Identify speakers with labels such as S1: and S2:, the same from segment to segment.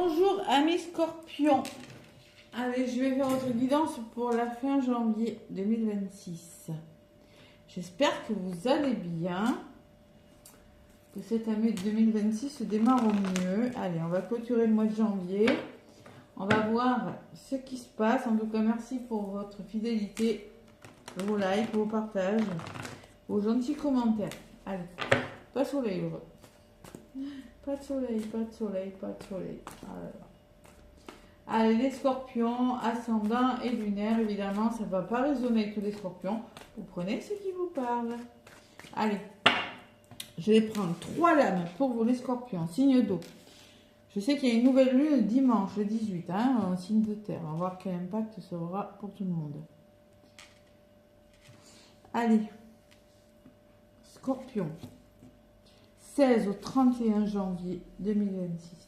S1: Bonjour amis scorpions. Allez, je vais faire votre guidance pour la fin janvier 2026. J'espère que vous allez bien, que cette année 2026 se démarre au mieux. Allez, on va clôturer le mois de janvier. On va voir ce qui se passe. En tout cas, merci pour votre fidélité, vos likes, vos partages, vos gentils commentaires. Allez, pas de soleil, heureux. Pas de soleil, pas de soleil, pas de soleil. Allez, les scorpions, ascendant et lunaire, évidemment, ça ne va pas résonner avec tous les scorpions. Vous prenez ce qui vous parle. Allez, je vais prendre 3 lames pour vous, les scorpions, signe d'eau. Je sais qu'il y a une nouvelle lune dimanche, le 18, en signe de terre. On va voir quel impact ça aura pour tout le monde. Allez, scorpion, 16 au 31 janvier 2026.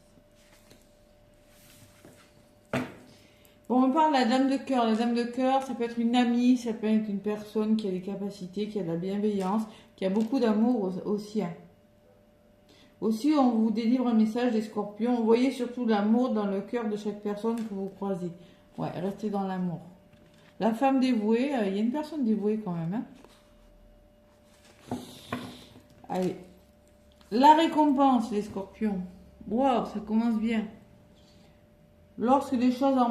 S1: Bon, on parle de la dame de cœur. La dame de cœur, ça peut être une amie, ça peut être une personne qui a des capacités, qui a de la bienveillance, qui a beaucoup d'amour aussi. Aussi, on vous délivre un message des scorpions. Vous voyez surtout l'amour dans le cœur de chaque personne que vous croisez. Ouais, restez dans l'amour. La femme dévouée, il y a une personne dévouée quand même. Allez. La récompense, les scorpions. Wow, ça commence bien. Lorsque les choses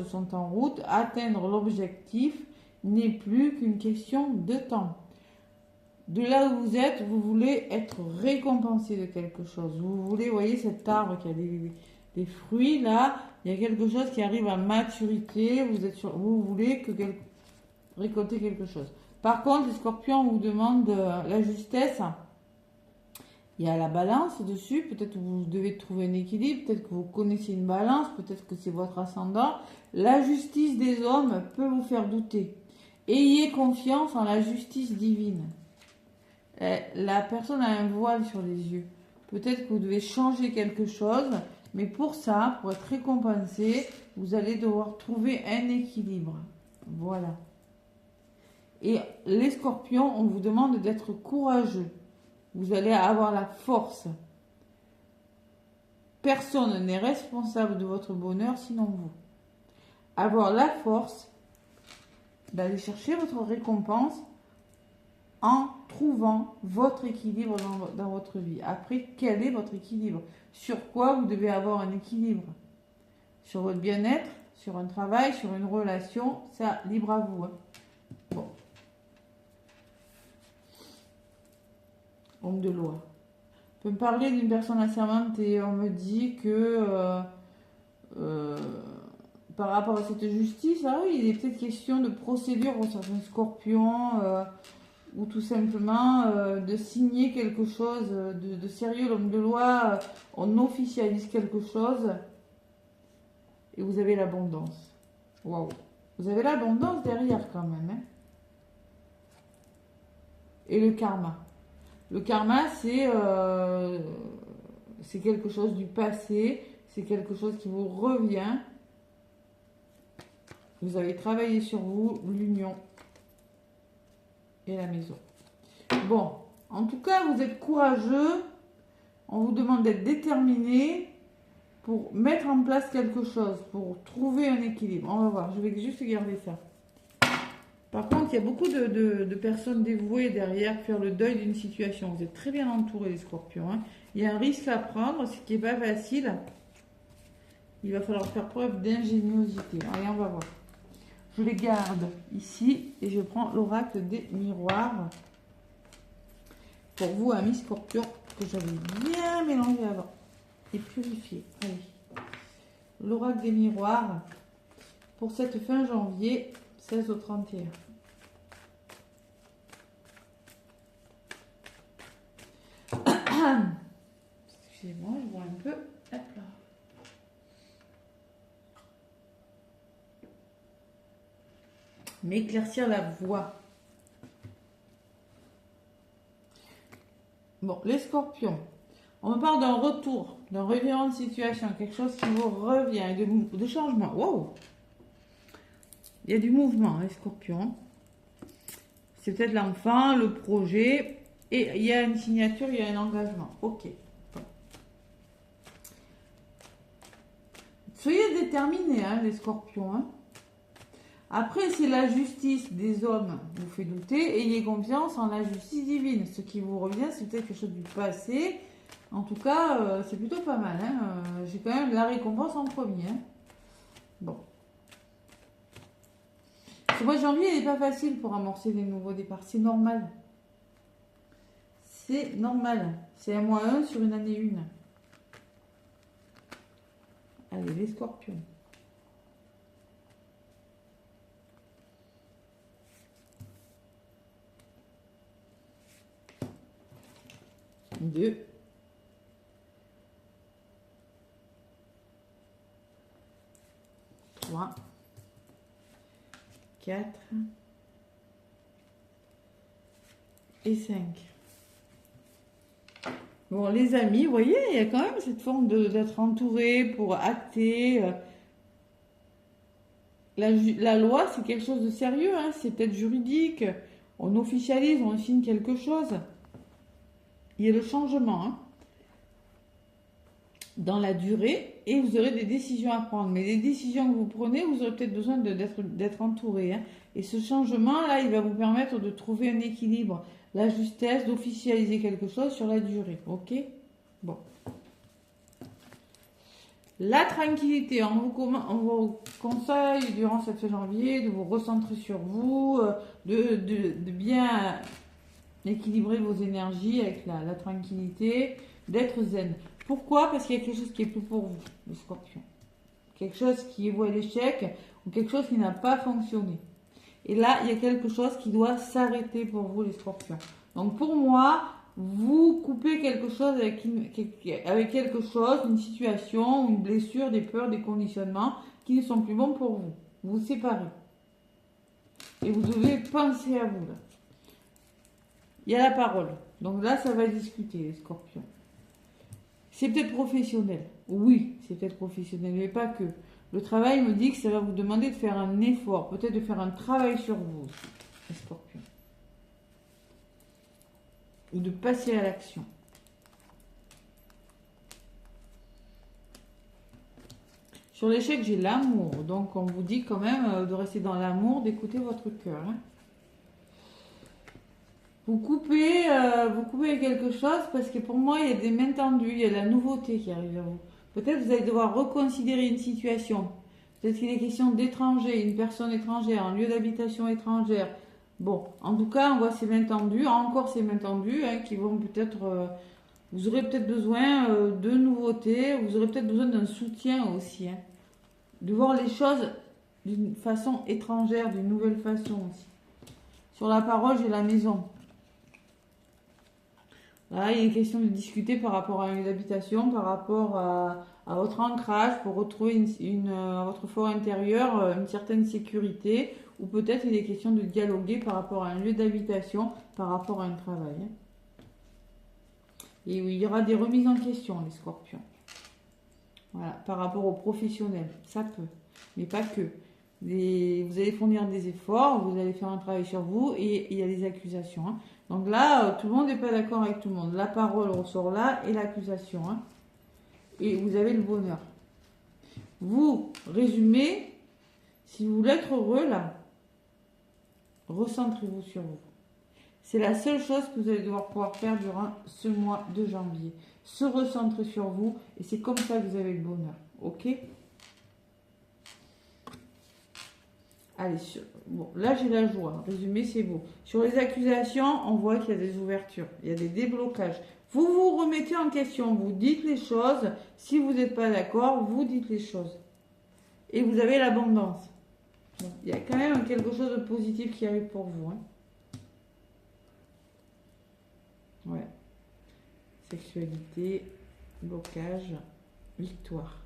S1: sont en route, atteindre l'objectif n'est plus qu'une question de temps. De là où vous êtes, vous voulez être récompensé de quelque chose. Vous voulez, vous voyez cet arbre qui a des fruits là, il y a quelque chose qui arrive à maturité, vous voulez récolter quelque chose. Par contre, les scorpions, on vous demande la justesse. Il y a la balance dessus, peut-être que vous devez trouver un équilibre, peut-être que vous connaissez une balance, peut-être que c'est votre ascendant. La justice des hommes peut vous faire douter. Ayez confiance en la justice divine. La personne a un voile sur les yeux. Peut-être que vous devez changer quelque chose, mais pour ça, pour être récompensé, vous allez devoir trouver un équilibre. Voilà. Et les scorpions, on vous demande d'être courageux. Vous allez avoir la force. Personne n'est responsable de votre bonheur sinon vous. Avoir la force d'aller chercher votre récompense en trouvant votre équilibre dans votre vie. Après, quel est votre équilibre? Sur quoi vous devez avoir un équilibre? Sur votre bien-être, sur un travail, sur une relation, ça, libre à vous. Bon. Homme de loi. On peut me parler d'une personne assermentée et on me dit que par rapport à cette justice, ah oui, il est peut-être question de procédure pour certains scorpions ou tout simplement de signer quelque chose de sérieux. L'homme de loi, on officialise quelque chose et vous avez l'abondance. Waouh! Vous avez l'abondance derrière quand même. Et le karma. Le karma, c'est quelque chose du passé, c'est quelque chose qui vous revient. Vous avez travaillé sur vous, l'union et la maison. Bon, en tout cas, vous êtes courageux. On vous demande d'être déterminé pour mettre en place quelque chose, pour trouver un équilibre. On va voir, je vais juste garder ça. Par contre, il y a beaucoup de personnes dévouées derrière pour faire le deuil d'une situation. Vous êtes très bien entourés, les scorpions. Il y a un risque à prendre, ce qui n'est pas facile. Il va falloir faire preuve d'ingéniosité. Allez, on va voir. Je les garde ici et je prends l'oracle des miroirs. Pour vous, amis scorpions, que j'avais bien mélangé avant et purifié. Allez. L'oracle des miroirs pour cette fin janvier, 16 au 31. Excusez-moi, je vois un peu. Hop là. M'éclaircir la voix. Bon, les scorpions. On me parle d'un retour, d'un revirement de situation, quelque chose qui vous revient, de changement. Wow! Il y a du mouvement, les scorpions. C'est peut-être l'enfant, le projet. Et il y a une signature, il y a un engagement. Ok. Bon. terminé, hein, les scorpions. Hein. Après, c'est la justice des hommes qui vous fait douter. Ayez confiance en la justice divine. Ce qui vous revient, c'est peut-être quelque chose du passé. En tout cas, c'est plutôt pas mal. Hein. J'ai quand même la récompense en premier. Hein. Bon. Ce mois de janvier, il n'est pas facile pour amorcer des nouveaux départs. C'est normal. C'est normal. C'est un mois 1 sur une année 1. Allez, les scorpions. Deux. 3. 4. Et 5. Bon, les amis, vous voyez, il y a quand même cette forme d'être entouré pour acter. La loi, c'est quelque chose de sérieux, hein, c'est peut-être juridique. On officialise, on signe quelque chose. Il y a le changement hein, dans la durée et vous aurez des décisions à prendre. Mais les décisions que vous prenez, vous aurez peut-être besoin d'être entouré. Hein. Et ce changement-là, il va vous permettre de trouver un équilibre, la justesse, d'officialiser quelque chose sur la durée. Ok? Bon. La tranquillité, on vous conseille durant cette janvier de vous recentrer sur vous, de bien équilibrer vos énergies avec la tranquillité, d'être zen. Pourquoi? Parce qu'il y a quelque chose qui est plus pour vous, le scorpion. Quelque chose qui est voué à l'échec ou quelque chose qui n'a pas fonctionné. Et là, il y a quelque chose qui doit s'arrêter pour vous, les scorpions. Donc pour moi, vous coupez quelque chose avec quelque chose, une situation, une blessure, des peurs, des conditionnements qui ne sont plus bons pour vous. Vous vous séparez. Et vous devez penser à vous là. Il y a la parole. Donc là, ça va discuter, les scorpions. C'est peut-être professionnel. Oui, c'est peut-être professionnel, mais pas que. Le travail me dit que ça va vous demander de faire un effort, peut-être de faire un travail sur vous, les scorpions. Ou de passer à l'action. Sur l'échec, j'ai l'amour. Donc, on vous dit quand même de rester dans l'amour, d'écouter votre cœur. Hein. Vous coupez quelque chose parce que pour moi, il y a des mains tendues, il y a la nouveauté qui arrive à vous. Peut-être vous allez devoir reconsidérer une situation. Peut-être qu'il est question d'étranger, une personne étrangère, un lieu d'habitation étrangère. Bon, en tout cas, on voit ces mains tendues, encore ces mains tendues, hein, qui vont peut-être... vous aurez peut-être besoin de nouveautés, vous aurez peut-être besoin d'un soutien aussi. Hein, de voir les choses d'une façon étrangère, d'une nouvelle façon aussi. Sur la parole, j'ai la maison. Là, il est question de discuter par rapport à une habitation, par rapport à votre ancrage, pour retrouver à votre fort intérieur une certaine sécurité, ou peut-être il est question de dialoguer par rapport à un lieu d'habitation, par rapport à un travail. Et oui, il y aura des remises en question, les scorpions. Voilà, par rapport aux professionnels, ça peut, mais pas que. Vous allez fournir des efforts, vous allez faire un travail sur vous et il y a des accusations. Hein. Donc là, tout le monde n'est pas d'accord avec tout le monde. La parole ressort là et l'accusation. Hein. Et vous avez le bonheur. Vous résumez, si vous voulez être heureux là, recentrez-vous sur vous. C'est la seule chose que vous allez devoir pouvoir faire durant ce mois de janvier. Se recentrer sur vous et c'est comme ça que vous avez le bonheur. Ok ? Allez, bon, là j'ai la joie. Résumé, c'est beau. Sur les accusations, on voit qu'il y a des ouvertures, il y a des déblocages. Vous vous remettez en question, vous dites les choses. Si vous n'êtes pas d'accord, vous dites les choses. Et vous avez l'abondance. Bon, il y a quand même quelque chose de positif qui arrive pour vous. Hein. Ouais. Sexualité, blocage, victoire,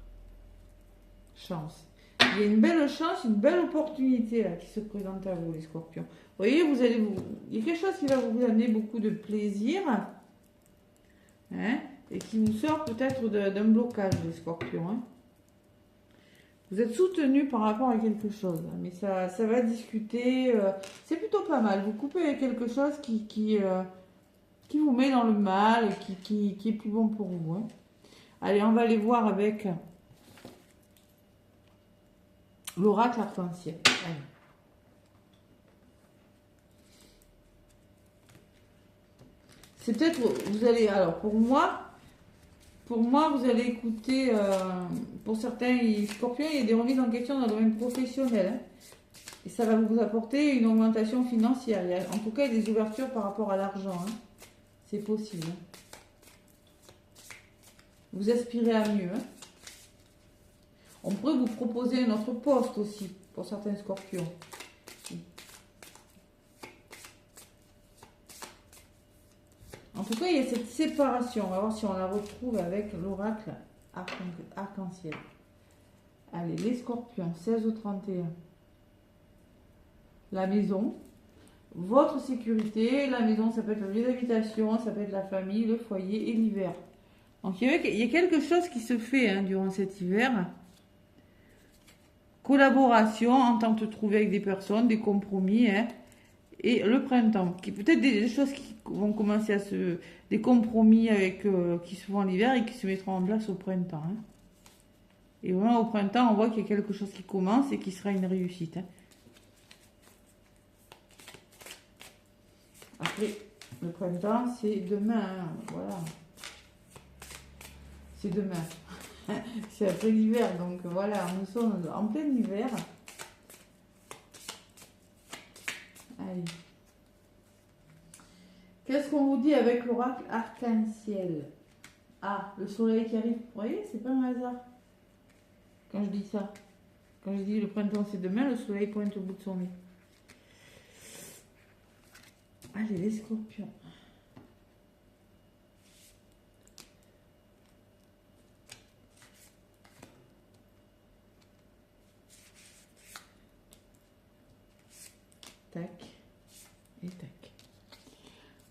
S1: chance. Il y a une belle chance, une belle opportunité là, qui se présente à vous, les scorpions. Vous voyez, il y a quelque chose qui va vous amener beaucoup de plaisir, hein, et qui vous sort peut-être d'un blocage, les scorpions. Hein. Vous êtes soutenu par rapport à quelque chose, hein, mais ça va discuter. C'est plutôt pas mal. Vous coupez avec quelque chose qui vous met dans le mal, qui est plus bon pour vous. Hein. Allez, on va aller voir avec l'oracle arc-en-ciel. Allez. C'est peut-être, vous allez, alors pour moi, vous allez écouter, pour certains scorpions, il y a des remises en question dans le domaine professionnel. Hein. Et ça va vous apporter une augmentation financière. Il y a, en tout cas, il y a des ouvertures par rapport à l'argent. Hein. C'est possible. Hein. Vous aspirez à mieux. Hein. On pourrait vous proposer un autre poste aussi, pour certains scorpions. En tout cas, il y a cette séparation. On va voir si on la retrouve avec l'oracle arc-en-ciel. Allez, les scorpions, 16 au 31. La maison, votre sécurité. La maison, ça peut être le lieu d'habitation, ça peut être la famille, le foyer et l'hiver. Donc, il y a quelque chose qui se fait hein, durant cet hiver. Collaboration, entente trouvée avec des personnes, des compromis. Hein. Et le printemps, qui peut-être des choses qui vont commencer à se... Des compromis avec, qui se font l'hiver et qui se mettront en place au printemps. Hein. Et vraiment au printemps, on voit qu'il y a quelque chose qui commence et qui sera une réussite. Hein. Après, le printemps, c'est demain. Hein. Voilà. C'est demain. C'est après l'hiver, donc voilà, nous sommes en plein hiver. Allez. Qu'est-ce qu'on vous dit avec l'oracle arc-en-ciel? Ah, le soleil qui arrive. Vous voyez, c'est pas un hasard. Quand je dis ça. Quand je dis le printemps c'est demain, le soleil pointe au bout de son nez. Allez, les scorpions. Tac. Et tac.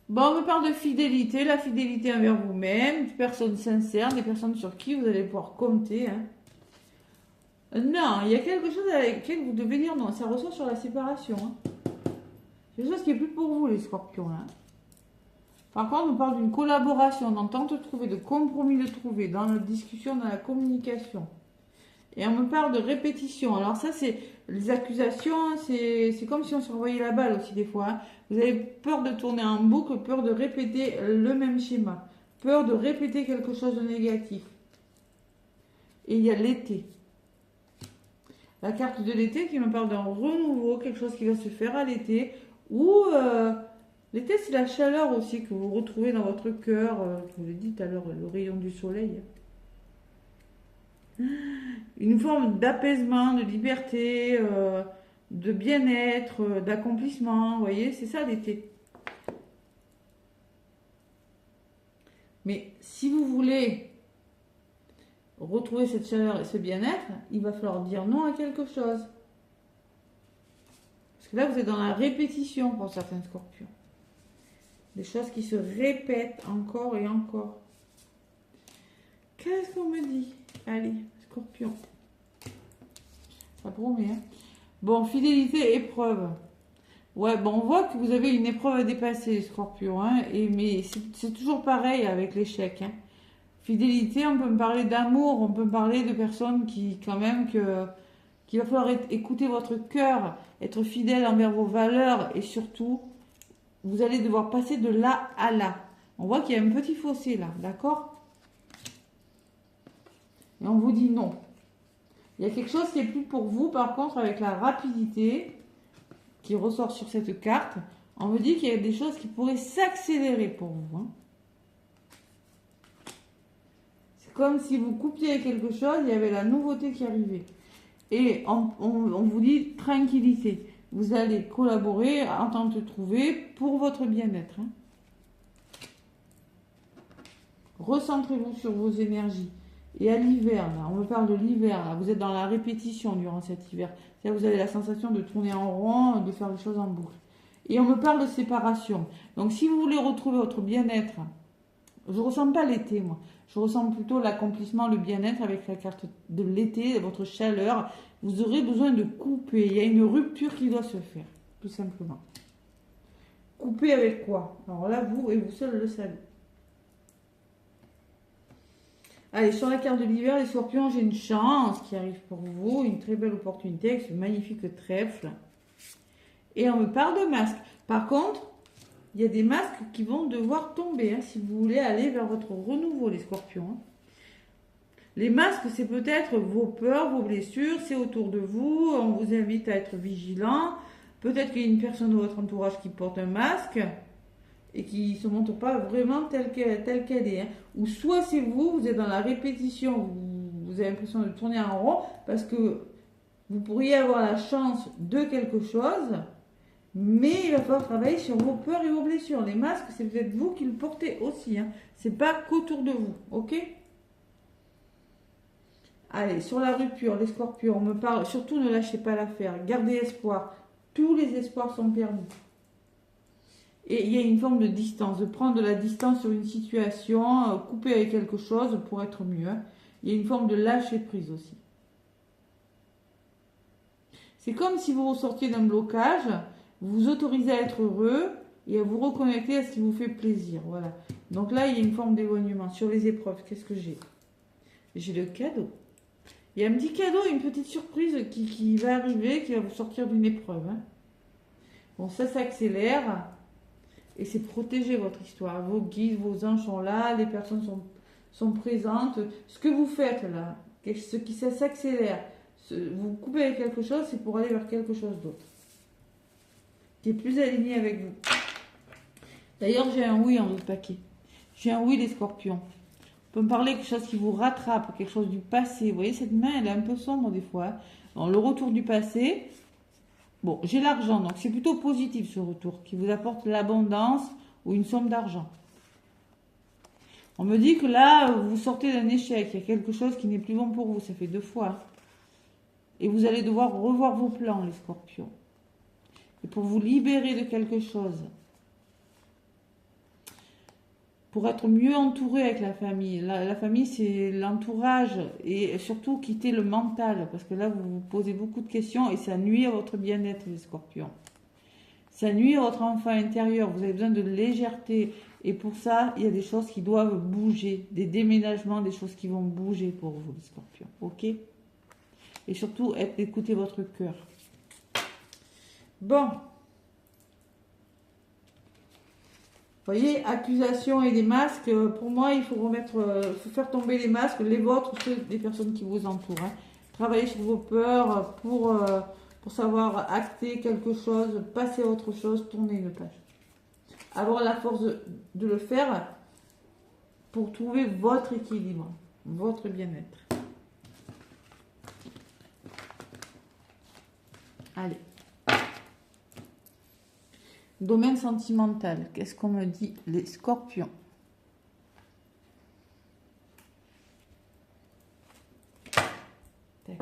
S1: Bon, on me parle de fidélité, la fidélité envers vous-même, des personnes sincères, des personnes sur qui vous allez pouvoir compter. Hein. Non, il y a quelque chose avec lequel vous devez dire non, ça ressort sur la séparation. Hein. C'est quelque chose qui est plus pour vous, les scorpions. Hein. Par contre, on parle d'une collaboration, d'entente trouvée, de compromis de trouver, dans la discussion, dans la communication. Et on me parle de répétition. Alors ça, c'est les accusations, c'est comme si on se renvoyait la balle aussi des fois. Hein. Vous avez peur de tourner en boucle, peur de répéter le même schéma, peur de répéter quelque chose de négatif. Et il y a l'été. La carte de l'été qui me parle d'un renouveau, quelque chose qui va se faire à l'été. Ou l'été, c'est la chaleur aussi que vous retrouvez dans votre cœur. Je vous l'ai dit tout à l'heure, le rayon du soleil. Une forme d'apaisement, de liberté, de bien-être, d'accomplissement. Vous voyez, c'est ça l'été. Mais si vous voulez retrouver cette chaleur et ce bien-être, il va falloir dire non à quelque chose. Parce que là, vous êtes dans la répétition pour certains scorpions. Des choses qui se répètent encore et encore. Qu'est-ce qu'on me dit? Allez, scorpion. Ça promet, hein. Bon, fidélité, épreuve. Ouais, bon, on voit que vous avez une épreuve à dépasser, scorpion. Hein, mais c'est toujours pareil avec l'échec. Hein. Fidélité, on peut me parler d'amour, on peut me parler de personnes qui, quand même, qu'il va falloir écouter votre cœur, être fidèle envers vos valeurs et surtout, vous allez devoir passer de là à là. On voit qu'il y a un petit fossé là, d'accord? Et on vous dit non. Il y a quelque chose qui est plus pour vous, par contre, avec la rapidité qui ressort sur cette carte. On me dit qu'il y a des choses qui pourraient s'accélérer pour vous. Hein. C'est comme si vous coupiez quelque chose, il y avait la nouveauté qui arrivait. Et on vous dit tranquillité. Vous allez collaborer, entente trouver pour votre bien-être. Hein. Recentrez-vous sur vos énergies. Et à l'hiver, là, on me parle de l'hiver, là, vous êtes dans la répétition durant cet hiver. C'est-à-dire vous avez la sensation de tourner en rond, de faire les choses en boucle. Et on me parle de séparation. Donc si vous voulez retrouver votre bien-être, je ne ressens pas l'été, moi. Je ressens plutôt l'accomplissement, le bien-être avec la carte de l'été, votre chaleur. Vous aurez besoin de couper. Il y a une rupture qui doit se faire, tout simplement. Couper avec quoi? Alors là, vous et vous seul le savez. Allez, sur la carte de l'hiver, les scorpions, j'ai une chance qui arrive pour vous, une très belle opportunité avec ce magnifique trèfle. Et on me parle de masques. Par contre, il y a des masques qui vont devoir tomber hein, si vous voulez aller vers votre renouveau, les scorpions. Hein. Les masques, c'est peut-être vos peurs, vos blessures, c'est autour de vous. On vous invite à être vigilant. Peut-être qu'il y a une personne de votre entourage qui porte un masque et qui ne se montre pas vraiment telle qu'elle est. Hein. Ou soit c'est vous, vous êtes dans la répétition, vous avez l'impression de tourner en rond parce que vous pourriez avoir la chance de quelque chose, mais il va falloir travailler sur vos peurs et vos blessures. Les masques, c'est peut-être vous qui le portez aussi. Hein. C'est pas qu'autour de vous, ok? Allez, sur la rupture, les scorpions, on me parle, surtout ne lâchez pas l'affaire, gardez espoir. Tous les espoirs sont permis. Et il y a une forme de distance, de prendre de la distance sur une situation, couper avec quelque chose pour être mieux. Hein. Il y a une forme de lâcher prise aussi. C'est comme si vous ressortiez d'un blocage, vous vous autorisez à être heureux et à vous reconnecter à ce qui vous fait plaisir. Voilà. Donc là, il y a une forme d'éloignement. Sur les épreuves, qu'est-ce que j'ai? J'ai le cadeau. Il y a un petit cadeau, une petite surprise qui va arriver, qui va vous sortir d'une épreuve. Hein. Bon, ça s'accélère. Et c'est protéger votre histoire. Vos guides, vos anges sont là, les personnes sont présentes. Ce que vous faites là, ce qui s'accélère, vous coupez avec quelque chose, c'est pour aller vers quelque chose d'autre. Qui est plus aligné avec vous. D'ailleurs, j'ai un oui en votre paquet. J'ai un oui des scorpions. On peut me parler de quelque chose qui vous rattrape, quelque chose du passé. Vous voyez, cette main, elle est un peu sombre des fois. Dans le retour du passé, bon, j'ai l'argent, donc c'est plutôt positif ce retour, qui vous apporte l'abondance ou une somme d'argent. On me dit que là, vous sortez d'un échec, il y a quelque chose qui n'est plus bon pour vous, ça fait 2 fois. Et vous allez devoir revoir vos plans, les scorpions. Et pour vous libérer de quelque chose, pour être mieux entouré avec la famille. La famille, c'est l'entourage et surtout quitter le mental parce que là, vous vous posez beaucoup de questions et ça nuit à votre bien-être, les scorpions. Ça nuit à votre enfant intérieur. Vous avez besoin de légèreté et pour ça, il y a des choses qui doivent bouger, des déménagements, des choses qui vont bouger pour vous, les scorpions. Ok? Et surtout, écoutez votre cœur. Bon. Vous voyez, accusation et des masques, pour moi, il faut faire tomber les masques, les vôtres, ceux des personnes qui vous entourent. Hein. Travailler sur vos peurs pour savoir acter quelque chose, passer à autre chose, tourner une page. Avoir la force de le faire pour trouver votre équilibre, votre bien-être. Allez. Domaine sentimental, qu'est-ce qu'on me dit les scorpions? Tac.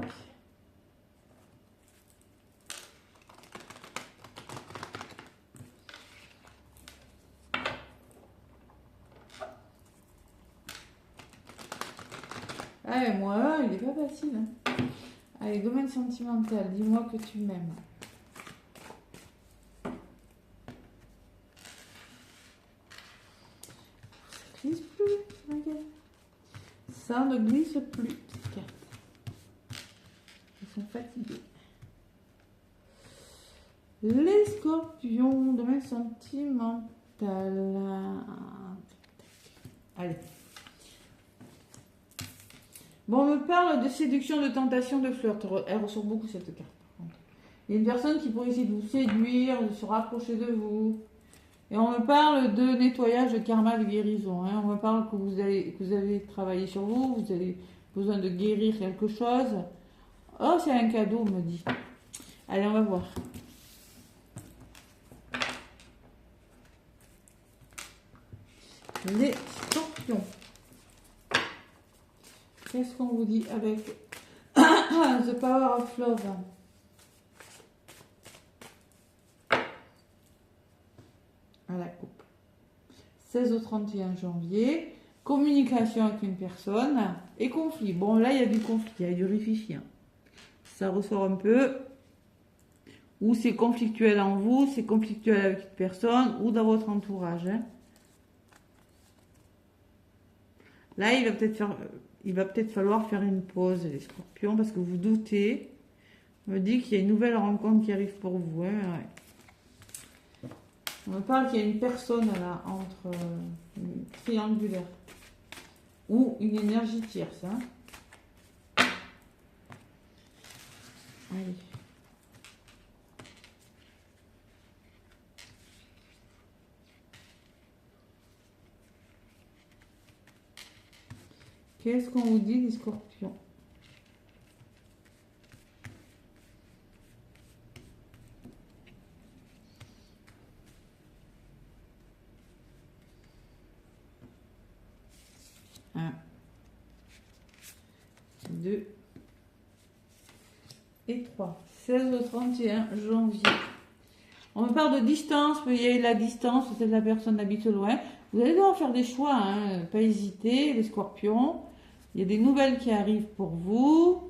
S1: Ah, moi, il n'est pas facile. Hein. Allez, domaine sentimental, dis-moi que tu m'aimes. Ça ne glisse plus, cette carte. Ils sont fatigués. Les scorpions, domaine sentimental. Allez. Bon, on me parle de séduction, de tentation, de flirt. Elle ressort beaucoup cette carte, par contre. Il y a une personne qui pourrait essayer de vous séduire, de se rapprocher de vous. Et on me parle de nettoyage, de karma, de guérison. Hein. On me parle que vous avez travaillé sur vous, vous avez besoin de guérir quelque chose. Oh, c'est un cadeau, on me dit. Allez, on va voir. Les scorpions. Qu'est-ce qu'on vous dit avec The Power of Love? À la coupe. 16 au 31 janvier. Communication avec une personne. Et conflit. Bon, là, il y a du conflit. Il y a du rififi. Ça ressort un peu. Ou c'est conflictuel en vous, c'est conflictuel avec une personne ou dans votre entourage. Hein. Là, il va peut-être faire... il va peut-être falloir faire une pause, les scorpions, parce que vous doutez. On me dit qu'il y a une nouvelle rencontre qui arrive pour vous. Hein, ouais. On me parle qu'il y a une personne là, entre triangulaire. Ou une énergie tierce. Hein. Allez. Qu'est-ce qu'on vous dit, les scorpions? Un, 2 et 3. 16 au 31 janvier. On me parle de distance, mais il y a la distance, peut-être la personne habite loin. Vous allez devoir faire des choix, hein, pas hésiter, les scorpions. Il y a des nouvelles qui arrivent pour vous.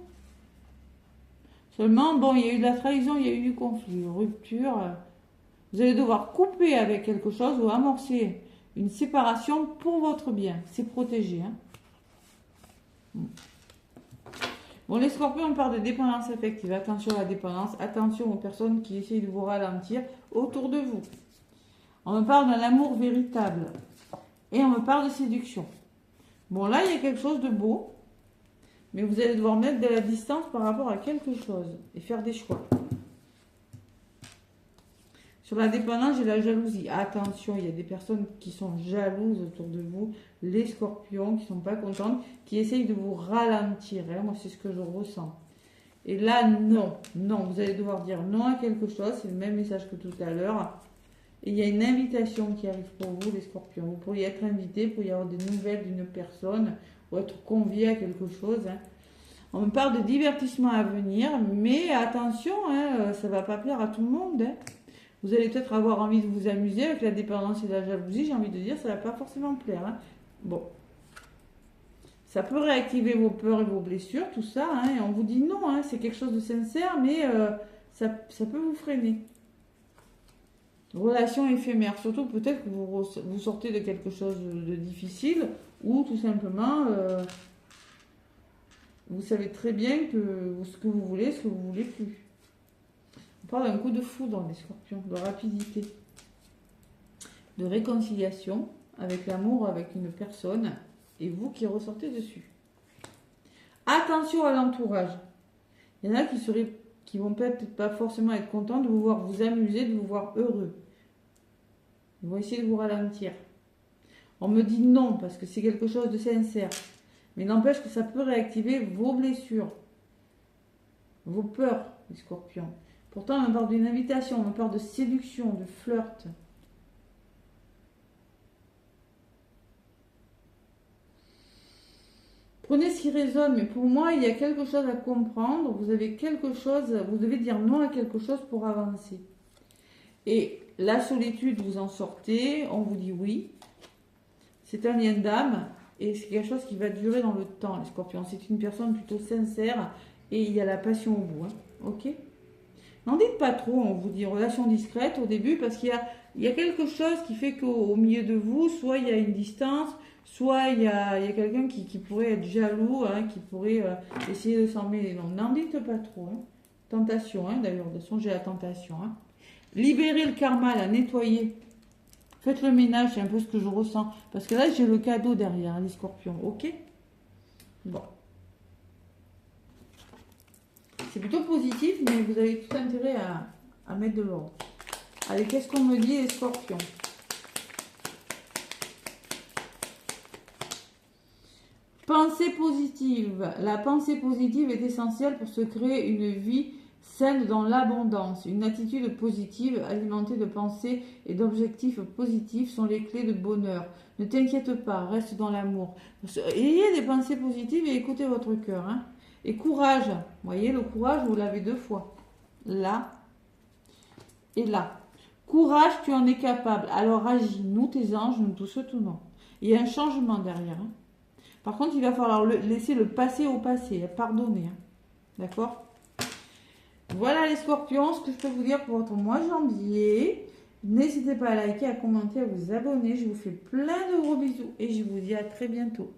S1: Seulement, bon, il y a eu de la trahison, il y a eu du conflit, rupture. Vous allez devoir couper avec quelque chose ou amorcer une séparation pour votre bien. C'est protégé. Hein. Bon, les scorpions, on parle de dépendance affective. Attention à la dépendance. Attention aux personnes qui essayent de vous ralentir autour de vous. On me parle d'un amour véritable. Et on me parle de séduction. Bon, là, il y a quelque chose de beau. Mais vous allez devoir mettre de la distance par rapport à quelque chose. Et faire des choix. Sur la dépendance, j'ai la jalousie. Attention, il y a des personnes qui sont jalouses autour de vous. Les scorpions qui ne sont pas contentes, qui essayent de vous ralentir. Hein. Moi, c'est ce que je ressens. Et là, non. Non, vous allez devoir dire non à quelque chose. C'est le même message que tout à l'heure. Et il y a une invitation qui arrive pour vous, les scorpions. Vous pourriez être invité, pour y avoir des nouvelles d'une personne ou être convié à quelque chose. Hein. On me parle de divertissement à venir, mais attention, hein, ça ne va pas plaire à tout le monde. Hein. Vous allez peut-être avoir envie de vous amuser avec la dépendance et la jalousie. J'ai envie de dire, ça ne va pas forcément plaire. Hein. Bon. Ça peut réactiver vos peurs et vos blessures, tout ça. Hein, et on vous dit non, hein, c'est quelque chose de sincère, mais ça peut vous freiner. Relation éphémère. Surtout peut-être que vous sortez de quelque chose de difficile ou tout simplement, vous savez très bien que ce que vous voulez, ce que vous ne voulez plus. On parle d'un coup de foudre, les scorpions, de rapidité, de réconciliation avec l'amour, avec une personne, et vous qui ressortez dessus. Attention à l'entourage. Il y en a qui vont peut-être pas forcément être contents de vous voir vous amuser, de vous voir heureux. Ils vont essayer de vous ralentir. On me dit non, parce que c'est quelque chose de sincère. Mais n'empêche que ça peut réactiver vos blessures, vos peurs, les scorpions. Pourtant, on me parle d'une invitation, on me parle de séduction, de flirt. Prenez ce qui résonne, mais pour moi, il y a quelque chose à comprendre. Vous avez quelque chose, vous devez dire non à quelque chose pour avancer. Et la solitude, vous en sortez, on vous dit oui. C'est un lien d'âme et c'est quelque chose qui va durer dans le temps, les scorpions. C'est une personne plutôt sincère et il y a la passion au bout. Hein. Ok ? N'en dites pas trop, on vous dit relation discrète au début parce qu'il y a quelque chose qui fait qu'au milieu de vous, soit il y a une distance, soit il y a quelqu'un qui pourrait être jaloux, hein, qui pourrait essayer de s'en mêler. Non, n'en dites pas trop. Hein. Tentation, hein, d'ailleurs, de songer à la tentation. Hein. Libérez le karma, là, nettoyez. Faites le ménage, c'est un peu ce que je ressens. Parce que là, j'ai le cadeau derrière, les scorpions. Ok ? Bon. C'est plutôt positif, mais vous avez tout intérêt à mettre de l'ordre. Allez, qu'est-ce qu'on me dit, les scorpions? Pensée positive. La pensée positive est essentielle pour se créer une vie saine dans l'abondance. Une attitude positive, alimentée de pensées et d'objectifs positifs, sont les clés de bonheur. Ne t'inquiète pas, reste dans l'amour. Ayez des pensées positives et écoutez votre cœur. Hein. Et courage. Vous voyez, le courage, vous l'avez deux fois. Là et là. Courage, tu en es capable. Alors agis. Nous, tes anges, nous te souhaitons non. Il y a un changement derrière. Hein. Par contre, il va falloir laisser le passé au passé. Pardonner. Hein. D'accord ? Voilà les scorpions, ce que je peux vous dire pour votre mois de janvier. N'hésitez pas à liker, à commenter, à vous abonner. Je vous fais plein de gros bisous et je vous dis à très bientôt.